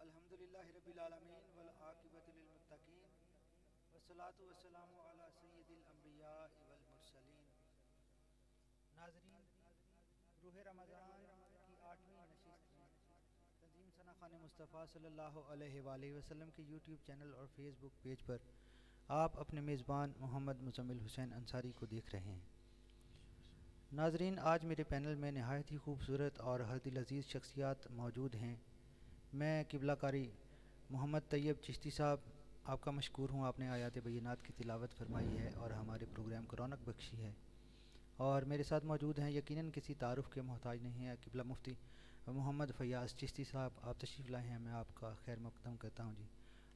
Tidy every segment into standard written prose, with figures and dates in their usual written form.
अल्हम्दुलिल्लाहि रब्बिल आलमीन वल आक़िबतु लिल मुत्तक़ीन वस्सलातु वस्सलामु अला सय्यिदिल अंबिया वल मुरसलीन। नाज़रीन, रूह रमज़ान की 8वीं नशिस्त में तंजीम सना खाने मुस्तफ़ा सल्लल्लाहु अलैहि वसल्लम के यूट्यूब चैनल और फेसबुक पेज पर आप अपने मेज़बान मोहम्मद मुज़म्मिल हुसैन अंसारी को देख रहे हैं। नाज़रीन, आज मेरे पैनल में नहायत ही खूबसूरत और हरदिल अज़ीज़ शख्सियात मौजूद हैं। मैं किबला कारी मोहम्मद तैयब चिश्ती साहब आपका मशकूर हूँ। आपने आयात बय्यनात की तिलावत फरमाई है और हमारे प्रोग्राम को रौनक बख्शी है। और मेरे साथ मौजूद हैं, यकीनन किसी तारुफ़ के मोहताज नहीं है, किबला मुफ्ती मोहम्मद फ़याज़ चिश्ती साहब। आप तशरीफ़ लाए हैं, मैं आपका खैर मक़दम करता हूँ जी।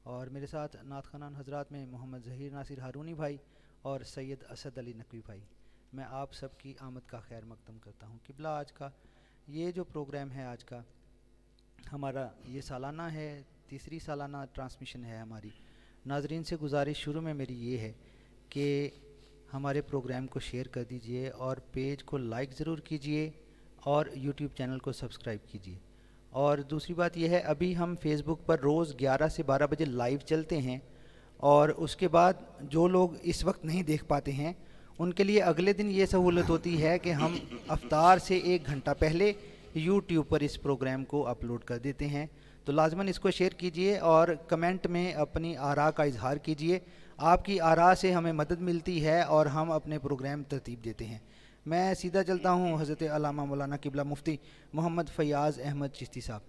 और मेरे साथ नात ख़ानान हज़रात में मोहम्मद ज़हीर नासिर हारूनी भाई और सैयद असद अली नकवी भाई। मैं आप सब की आमद का खैर मक़दम करता हूँ। किबला आज का ये जो प्रोग्राम है, आज का हमारा ये सालाना है, तीसरी सालाना ट्रांसमिशन है हमारी। नाजरीन से गुजारिश शुरू में मेरी ये है कि हमारे प्रोग्राम को शेयर कर दीजिए और पेज को लाइक ज़रूर कीजिए और यूट्यूब चैनल को सब्सक्राइब कीजिए। और दूसरी बात यह है, अभी हम फेसबुक पर रोज़ 11 से 12 बजे लाइव चलते हैं और उसके बाद जो लोग इस वक्त नहीं देख पाते हैं उनके लिए अगले दिन ये सहूलत होती है कि हम अफ्तार से 1 घंटा पहले यूट्यूब पर इस प्रोग्राम को अपलोड कर देते हैं। तो लाजमन इसको शेयर कीजिए और कमेंट में अपनी आरा का इजहार कीजिए। आपकी आरा से हमें मदद मिलती है और हम अपने प्रोग्राम तरतीब देते हैं। मैं सीधा चलता हूँ हज़रत अल्लामा मौलाना किबला मुफ्ती मोहम्मद फ़याज़ अहमद चिश्ती साहब।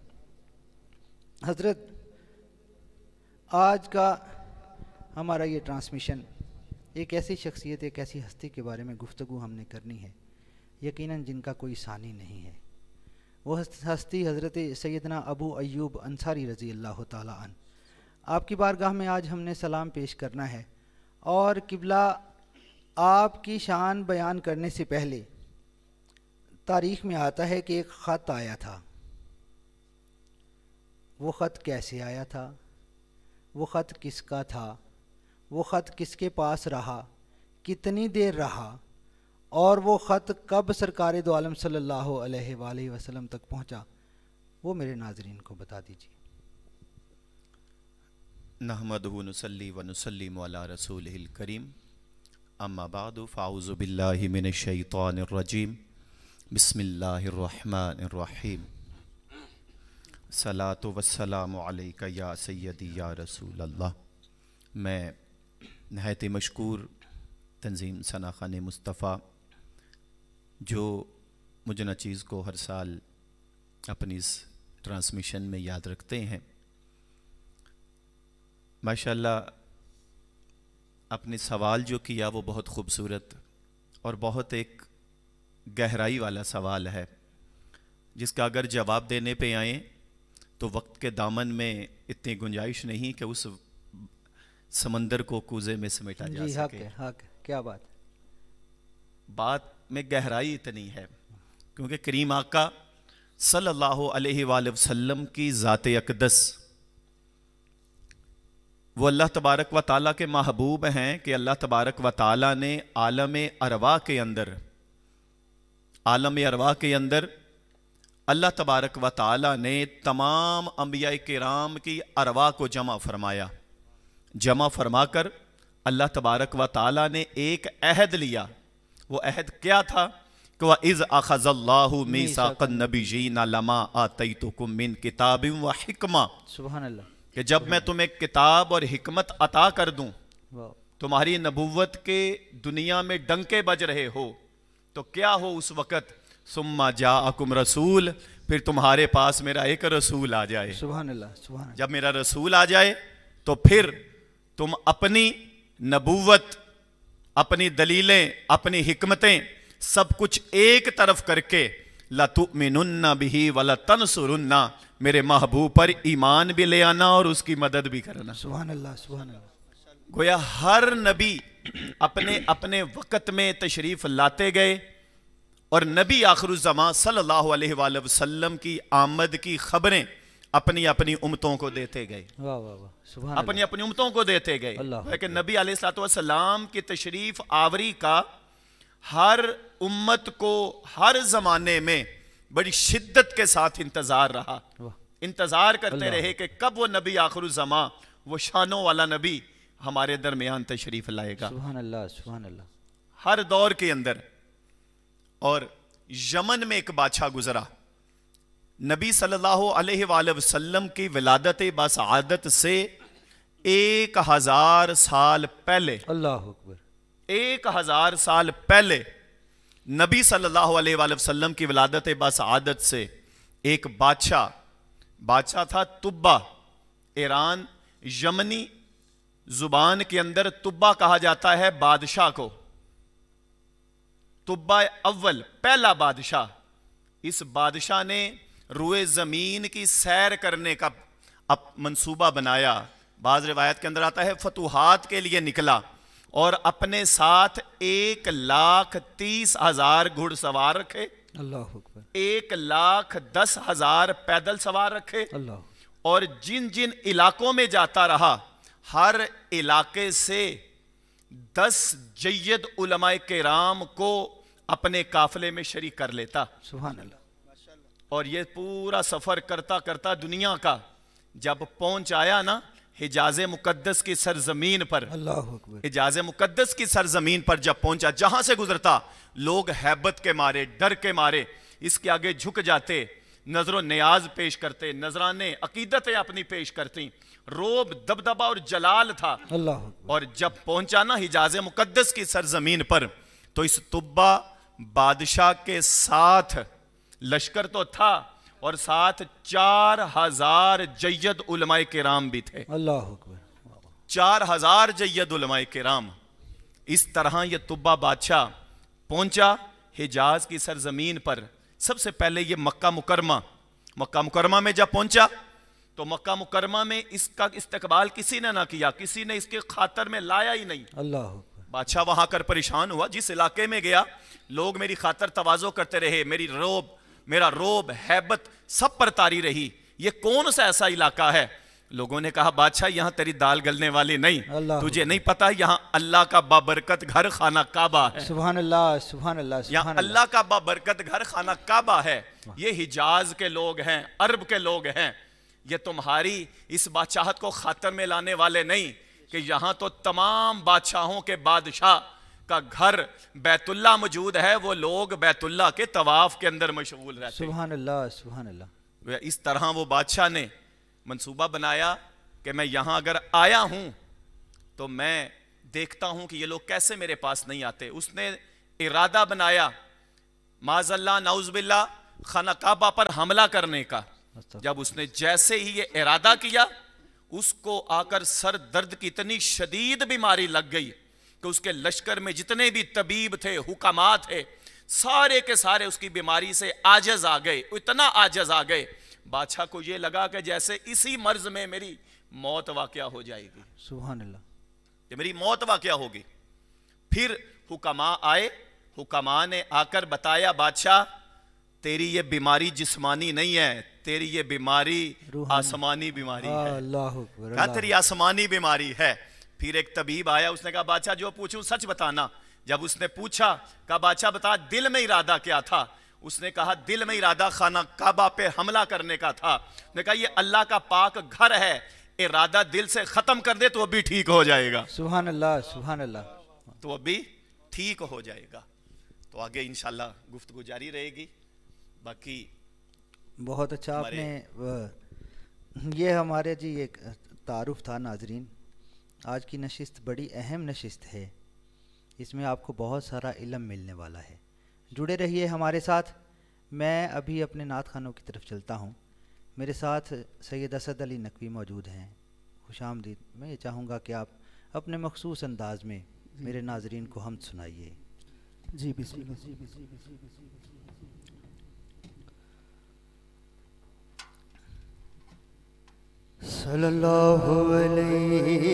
हज़रत, आज का हमारा ये ट्रांसमिशन एक ऐसी शख्सियत, एक ऐसी हस्ती के बारे में गुफ्तगू हमने करनी है, यकीनन जिनका कोई सानी नहीं है। वो हस्ती हज़रत सैयदना अबू अय्यूब अंसारी रज़ी अल्लाह ताला अन। आपकी बारगाह में आज हमने सलाम पेश करना है और किबला आपकी शान बयान करने से पहले तारीख़ में आता है कि एक ख़त आया था। वो ख़त कैसे आया था, वो ख़त किसका था, वो ख़त किसके पास रहा, कितनी देर रहा और वो ख़त कब सरकार दो आलम सल्लल्लाहु अलैहि वसल्लम तक पहुँचा, वो मेरे नाज़रीन को बता दीजिए। नहमदुहु नुसल्ली व नुसल्लिमु अला रसूलिहिल करीम, अम्मा बादु फ़ाऊज़ु बिल्लाहि मिनश शैतानिर रजीम, बिस्मिल्लाहिर रहमानिर रहीम। सलातु वस्सलामु अलैका या सय्यदी या रसूल अल्लाह। मैं नहायत मशकूर तंजीम सना खाने मुस्तफ़ा जो मुझे न चीज़ को हर साल अपनी इस ट्रांसमिशन में याद रखते हैं। माशाल्लाह आपने सवाल जो किया वो बहुत ख़ूबसूरत और बहुत एक गहराई वाला सवाल है, जिसका अगर जवाब देने पे आए तो वक्त के दामन में इतनी गुंजाइश नहीं कि उस समंदर को कूज़े में समेटा जा सके। हक क्या बात में गहराई इतनी है क्योंकि करीम आका सल्लल्लाहु अलैहि वसल्लम की ज़ात अक़दस वो अल्लाह तबारक व ताला के महबूब हैं कि अल्लाह तबारक व ताला ने आलम अरवा के अंदर अल्लाह तबारक व ताला ने तमाम अंबिया किराम की अरवा को जमा फरमाया। जमा फरमाकर अल्लाह तबारक व ताला ने एक अहद लिया। वो अहद क्या था कि वह इज़ अख़ज़ल्लाहु मीसाक़न नबिय्यीन लमा आतैतुकुम मिन किताबिन व हिकमा, सुभान अल्लाह, कि जब मैं तुम्हें किताब और हिकमत अता कर दूं, तुम्हारी नबुव्वत के दुनिया में डंके बज रहे हो, तो क्या हो उस वक़्त, सुम्मा जाअकुम रसूल, फिर तुम्हारे पास मेरा एक रसूल आ जाए। सुभान अल्लाह, सुभान अल्लाह। जब मेरा रसूल आ जाए तो फिर तुम अपनी नबुव्वत, अपनी दलीलें, अपनी हिकमतें सब कुछ एक तरफ करके लतुमिनुन्ना बिही वलतनसुरुन्ना, मेरे महबूब पर ईमान भी ले आना और उसकी मदद भी करना। सुभान अल्लाह, सुभान अल्लाह। गोया हर नबी अपने अपने वक़्त में तशरीफ़ लाते गए और नबी आखिरुज़्ज़मा सल्लल्लाहु अलैहि वसल्लम की आमद की खबरें अपनी अपनी उम्मतों को देते गए। वाह वाह वाह, सुभान अपनी अपनी उम्मतों को देते गए। लेकिन नबी अलैहिस्सलाम की तशरीफ़ आवरी का हर उम्मत को हर ज़माने में बड़ी शिद्दत के साथ इंतज़ार रहा। इंतज़ार करते रहे कि कब वो नबी आखिरुज़्ज़मा, वो शानों वाला नबी हमारे दरमियान तशरीफ़ लाएगा। सुभान अल्लाह, सुभान अल्लाह। हर दौर के अंदर। और यमन में एक बादशाह गुजरा, नबी सल्लल्लाहु अलैहि वसल्लम की विलादत बसआदत से 1000 साल पहले, अल्लाह अकबर, 1000 साल पहले नबी सल्लल्लाहु अलैहि वसल्लम की विलादत बसआदत से एक बादशाह था तुब्बा। ईरान यमनी जुबान के अंदर तुब्बा कहा जाता है बादशाह को। तुब्बा अव्वल, पहला बादशाह। इस बादशाह ने रुए ज़मीन की सैर करने का अब मंसूबा बनाया। बाज़ रिवायत के अंदर आता है फतूहात के लिए निकला और अपने साथ 1,30,000 घुड़सवार रखे, अल्लाह अकबर, 1,10,000 पैदल सवार रखे, अल्लाह, और जिन जिन इलाकों में जाता रहा हर इलाके से 10 जय्यद उलमाए किराम को अपने काफिले में शरीक कर लेता। सुभान अल्लाह। और ये पूरा सफर करता करता दुनिया का जब पहुंच आया ना हिजाज मुकद्दस की सरजमीन पर, अल्लाह अकबर, हिजाज मुकद्दस की सरजमीन पर जब पहुंचा, जहां से गुजरता लोग हैबत के मारे, डर के मारे इसके आगे झुक जाते, नजरो नियाज पेश करते, नजराने अकीदतें अपनी पेश करती, रोब, दबदबा और जलाल था। अल्लाह अकबर। और जब पहुंचा ना हिजाज मुकद्दस की सरजमीन पर, तो इस तुब्बा बादशाह के साथ लश्कर तो था और साथ 4000 जय्यद उलमाए किराम भी थे। अल्लाह अकबर, 4000 जय्यद उलमाए किराम। इस तरह यह तुब्बा बादशाह पहुंचा हिजाज की सरजमीन पर। सबसे पहले ये मक्का मुकरमा में जब पहुंचा तो मक्का मुकरमा में इसका इस्तकबाल किसी ने ना किया, किसी ने इसके खातर में लाया ही नहीं। अल्लाह अकबर। बादशाह वहां कर परेशान हुआ। जिस इलाके में गया लोग मेरी खातर तवाज़ो करते रहे, मेरा रोब हैबत सब पर तारी रही। ये कौन सा ऐसा इलाका है? लोगों ने कहा बादशाह यहां तेरी दाल गलने वाली नहीं, तुझे नहीं पता यहां अल्लाह का बाबरकत घर खाना काबा है। सुभान अल्लाह, सुभान अल्लाह, यहाँ अल्लाह का बाबरकत घर खाना काबा है। ये हिजाज के लोग हैं, अरब के लोग हैं। ये तुम्हारी इस बादशाहत को खातर में लाने वाले नहीं कि यहां तो तमाम बादशाहों के बादशाह का घर बैतुल्ला मौजूद है, वो लोग बैतुल्ला के तवाफ के अंदर मशगूल रहते हैं। सुभान अल्लाह, सुभान अल्लाह। इस तरह वो बादशाह ने मंसूबा बनाया कि मैं यहां अगर आया हूं तो मैं देखता हूं कि ये लोग कैसे मेरे पास नहीं आते। उसने इरादा बनाया माज़ल्ला नाउज़बिल्ला खाना काबा पर हमला करने का। जब उसने जैसे ही ये इरादा किया, उसको आकर सर दर्द की इतनी शदीद बीमारी लग गई कि उसके लश्कर में जितने भी तबीब थे, हुकामा थे, सारे के सारे उसकी बीमारी से आजज आ गए। इतना आजज आ गए, बादशाह को ये लगा कि जैसे इसी मर्ज में मेरी मौत वाक़या हो जाएगी। सुभान अल्लाह, कि मेरी मौत वाक़या होगी। फिर हुकामा आए, हुकामा ने आकर बताया बादशाह तेरी ये बीमारी जिस्मानी नहीं है, तेरी ये बीमारी आसमानी बीमारी है। अल्लाह अकबर, कहा तेरी आसमानी बीमारी है। फिर एक तबीब आया, उसने कहा बादशाह जो पूछूं सच बताना। जब उसने पूछा, कहा बादशाह बता दिल में इरादा क्या था? उसने कहा दिल में इरादा खाना काबा पे हमला करने का था। उसने कहा ये अल्लाह का पाक घर है, इरादा दिल से खत्म कर दे तो अभी ठीक हो जाएगा। सुभान अल्लाह, सुभान अल्लाह। तो अभी ठीक हो जाएगा। तो आगे इंशाल्लाह गुफ्तगू जारी रहेगी। बाकी बहुत अच्छा आपने ये हमारे जी एक तारुफ था। नाजरीन, आज की नशिस्त बड़ी अहम नशिस्त है, इसमें आपको बहुत सारा इल्म मिलने वाला है। जुड़े रहिए हमारे साथ। मैं अभी अपने नात खानों की तरफ चलता हूँ। मेरे साथ सैयद असद अली नकवी मौजूद हैं। खुशामदीद। मैं ये चाहूँगा कि आप अपने मखसूस अंदाज में मेरे नाजरीन को हमद सुनाइए। जी बिस्मिल्लाह। सल्लल्लाहु अलैहि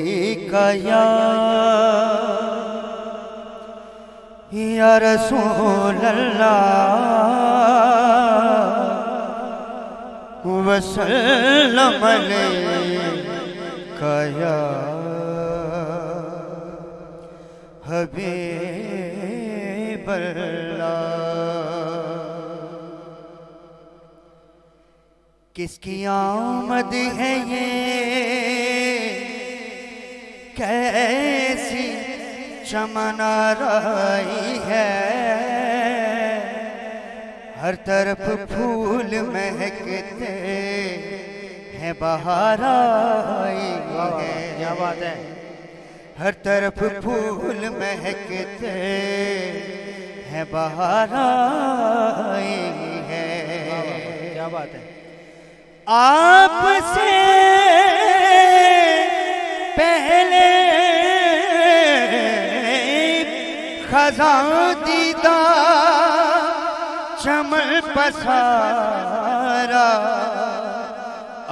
या रसूल अल्लाह वसल्लम अलैका या हबीब अल्लाह। किसकी आमद है ये कैसी चमन आई है, हर तरफ फूल महकते हैं बहार आई है। क्या बात है। हर तरफ फूल महकते हैं बहार आई है। क्या बात है। आपसे पहले खज़ां दीदा चमन पसारा,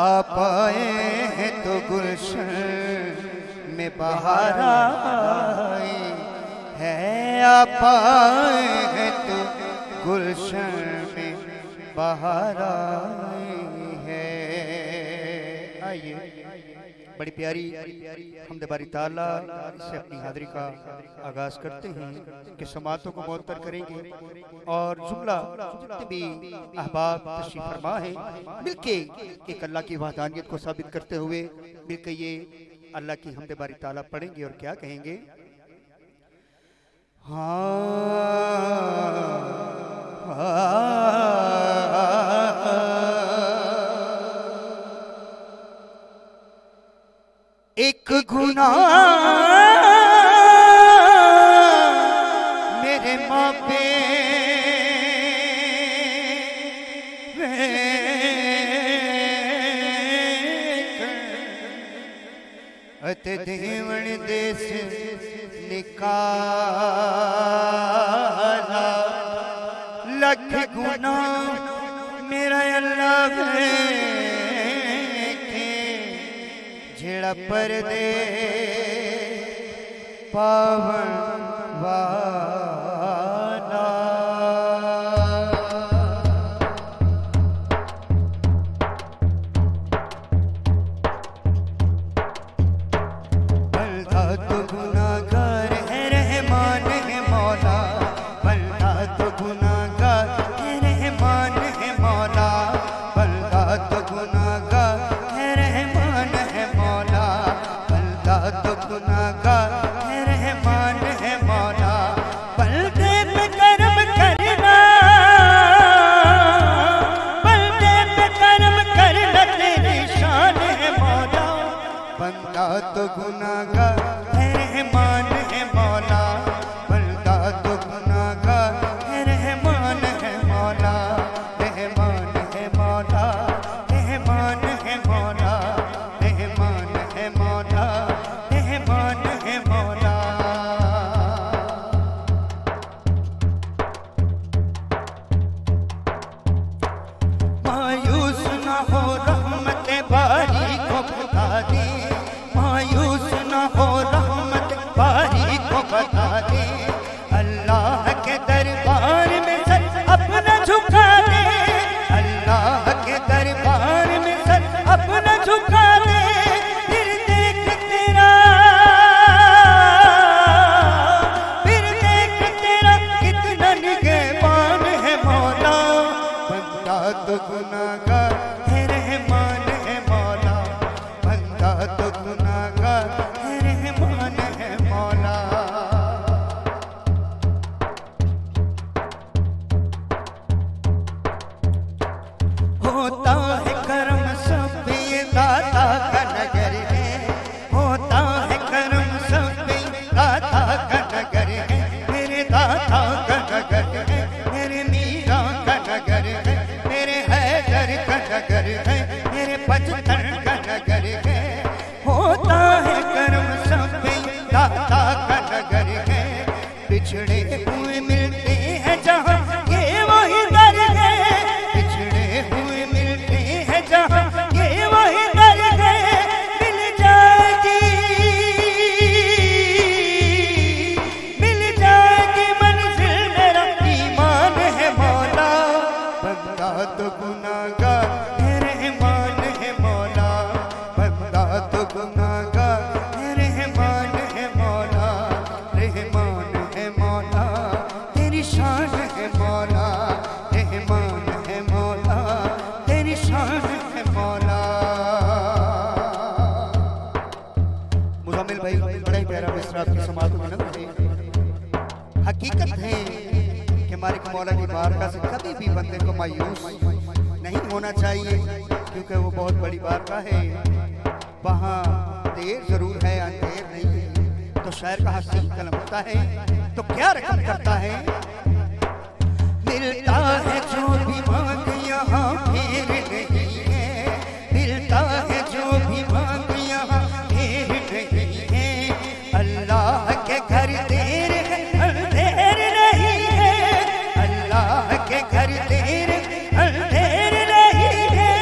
आप आए हैं तो गुलशन में बहार आई है। आप आए हैं तो गुलशन में बहार आई है। आइए बड़ी प्यारी हमद बारी ताला से अपनी हाज़िरी का आगाज करते हैं कि समातों को मुअत्तर करेंगे और जुमला भी अहबाब तशरीफ फरमा है। मिलके एक अल्लाह की वहदानियत को साबित करते हुए मिलके ये अल्लाह की हमद बारी ताला पढ़ेंगे और क्या कहेंगे। एक गुनाह मेरे माँ पे अते देवण देश निकाला, लख गुनाह मेरा अल्लाह जेड़ा परदे पावन वाला। बंदा तो गुनाहगार है, रहमान है मौला। बंदा तो गुनाहगार है, रहमान है मौला। बंदा तो गुनाहगार है, रहमान है मौला। बंदा तो गुनाहगार है, रहमान है मौला। बंदे पे करम करना, बंदे पे करम करना तेरी शान है मौला। बंदा तो गुनाहगार है, रहमान है मौला। बंदा तो गुनाहगार है, रहमान है मौला। रहमान है मौला, रहमान है मौला। रहमान है मौला, रहमान है मौला। मायूस ना हो रहमत बारी को बता दे, मायूस ना हो रहमत बारी को बता दे। अल्लाह के दरबार में सर अपना झुका दे, अल्लाह के दरबार तो गुनाहगार है रहमान है मौला, बंदा तो गुनाहगार है रहमान है मौला। होता है करम सब पे ये दाता का नगर है, होता है करम सब पे दाता का नगर है, मेरे दाता का नगर है, मेरे मीरा का नगर है, मेरे हैदर का नगर है, मेरे पचतन का नगर है। होता है करम सब पे दाता का नगर है, पिछड़े हुए मिलते हैं जहाँ ये वही दर है, पिछड़े हुए मिलते हैं जहाँ ये वही दर है। मिल जाएगी मंजिल, मेरा ईमान है मौला, बंदा तो गुनाहगार है रहमान है मौला, बंदा तो गुनाहगार है रहमान है मौला, रहमान है मौला, तेरी शान है मौला, रहमान है मौला, तेरी शान है मौला। मुज़म्मिल भाई बड़ा ही प्यारा मिसरा आपकी समाअत में नज़र है। हकीकत है कि मालिक मौला की बारगाह से कभी भी बंदे को मायूस नहीं होना चाहिए, क्योंकि वो बहुत बड़ी बारगाह है, वहाँ देर जरूर है अंधेर नहीं है। तो शायर का हसीन कलम होता है तो क्या रकम करता है, मिलता है जो भी मांग यहाँ फेर नहीं है, मिलता है जो भी मांग यहाँ फेर नहीं है। अल्लाह के घर देर है अंधेर नहीं है, अल्लाह के घर देर अंधेर नहीं है।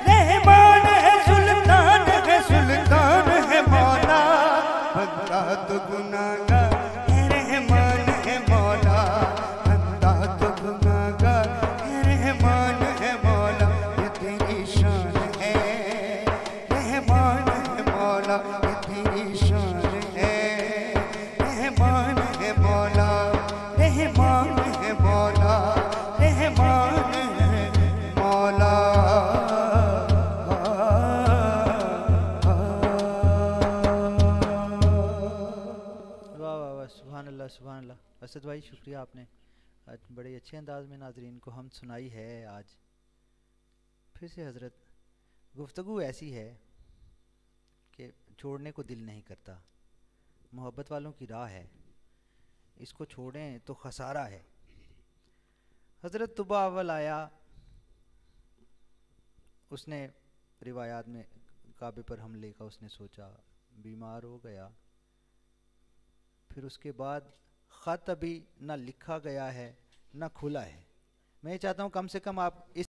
रहमान है सुल्तान है मौला, बंदा तो गुनाहगार है रहमान है मौला, बंदा तो गुनाहगार है रहमान है मौला। ये तेरी शान है रहमान है मौला, ये तेरी शान है रहमान है मौला, रहमान है मौला, रहमान है मौला। वाह वाह वाह, सुभान अल्लाह सुभान अल्लाह। असद भाई शुक्रिया, आपने आज बड़े अच्छे अंदाज में नाजरीन को हम सुनाई है। आज फिर से हज़रत गुफ्तगू ऐसी है कि छोड़ने को दिल नहीं करता, मोहब्बत वालों की राह है, इसको छोड़ें तो खसारा है। हज़रत तुबा अव्वल आया, उसने रिवायात में काबे पर हमले का उसने सोचा, बीमार हो गया। फिर उसके बाद ख़त अभी ना लिखा गया है ना खुला है। मैं ये चाहता हूँ कम से कम आप इस